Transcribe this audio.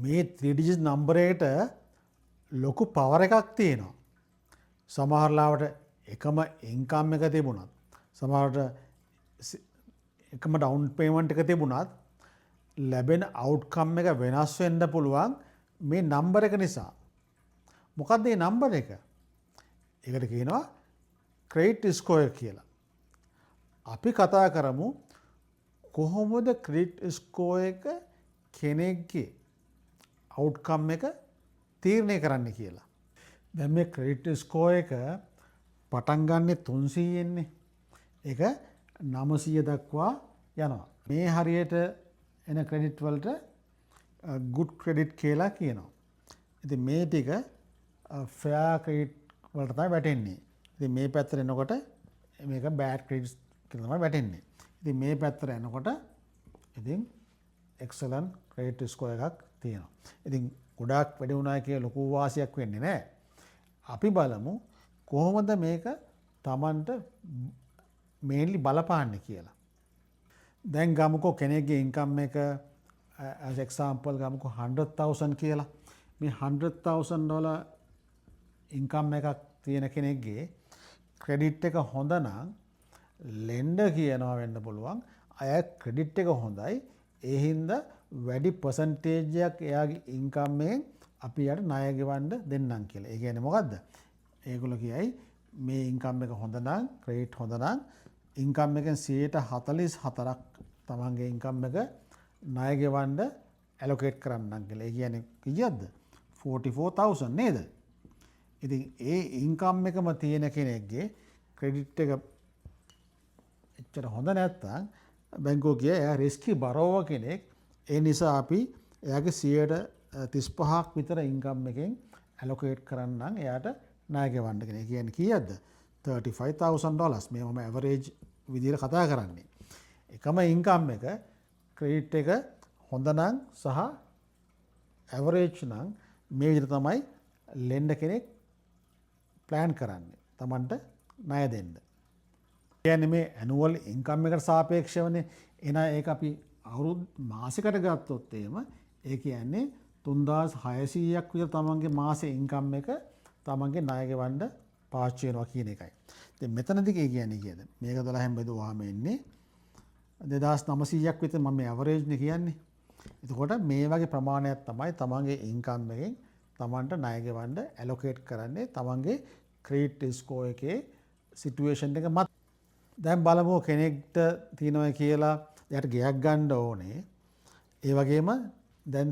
මේ 3 digit number එකට ලොකු power එකක් තියෙනවා. සමහර ලාවට එකම income එක තිබුණත් සමහරට එකම down payment එක තිබුණත් ලැබෙන outcome එක වෙනස් වෙන්න පුළුවන් මේ number එක නිසා. මොකක්ද මේ number එක? ඒකට කියනවා credit score කියලා. අපි කතා කරමු කොහොමද credit score එක කෙනෙක්ගේ outcome එක තීරණය කරන්න කියලා. දැන් මේ credit score එක පටන් ගන්නෙ 300 න්නේ. ඒක 900 දක්වා යනවා. මේ හරියට එන credit වලට good credit කියලා කියනවා. ඉතින් මේ ටික fair credit වලට තමයි වැටෙන්නේ. ඉතින් මේ පැත්තට එනකොට මේක bad credit කියලා තමයි වැටෙන්නේ. ඉතින් මේ පැත්තට එනකොට ඉතින් excellent credit score එකක් තියෙනවා. ඉතින් ගොඩාක් වැඩි වුණා කියලා ලොකු වාසියක් වෙන්නේ නැහැ. අපි බලමු කොහොමද මේක Tamanට mainly බලපාන්නේ කියලා. දැන් ගමුකෝ කෙනෙක්ගේ income එක as example ගමුකෝ 100,000 කියලා. මේ $100,000 income එකක් තියෙන කෙනෙක්ගේ credit එක හොඳ නම් lender කියනවා වෙන්න පුළුවන් අය credit එක හොඳයි ඒ හින්දා වැඩි percentage එකක් එයාගේ income එකෙන් අපි යට ණය ගෙවන්න දෙන්නම් කියලා. ඒ කියන්නේ මොකද්ද? ඒගොල්ලෝ කියයි මේ income එක හොඳ නම් credit හොඳ නම් income එකෙන් 44%ක් තමන්ගේ income එක ණය ගෙවන්න allocate කරන්නම් කියලා. ඒ කියන්නේ කීයක්ද? 44,000 නේද? ඉතින් ඒ income එකම තියෙන කෙනෙක්ගේ credit එක එච්චර හොඳ නැත්නම් බැංකුව කිය එයා risky borrower කෙනෙක්. ඒ නිසා අපි එයාගේ 35% විතර income එකෙන් allocate කරන්නම් එයාට ණය ගෙවන්න කියලා. ඒ කියන්නේ කීයක්ද? $35,000. මේ මම average විදිහට කතා කරන්නේ. එකම income එක credit එක හොඳ නම් සහ average නම් මේ විදිහට තමයි lender කෙනෙක් plan කරන්නේ. Tamanට ණය දෙන්න. කියන්නේ මේ annual income එකට සාපේක්ෂවනේ එන ඒක අපි අවුරුදු මාසයකට ගත්තොත් එහෙම ඒ කියන්නේ 3600ක් විතර තමන්ගේ මාසේ income එක තමන්ගේ ණය ගෙවන්න පාවිච්චි වෙනවා කියන එකයි. ඉතින් මෙතනදී ඒ කියන්නේ කීයද? මේක 12න් බෙදුවාම එන්නේ 2900ක් විතර මම මේ average නේ කියන්නේ. එතකොට මේ වගේ ප්‍රමාණයක් තමයි තමන්ගේ income එකෙන් තමන්ට ණය ගෙවන්න allocate කරන්නේ තමන්ගේ credit score එකේ situation එක මත. දැන් බලමු කෙනෙක්ට තියෙනවා කියලා එයාට ගයක් ගන්න ඕනේ. ඒ වගේම දැන්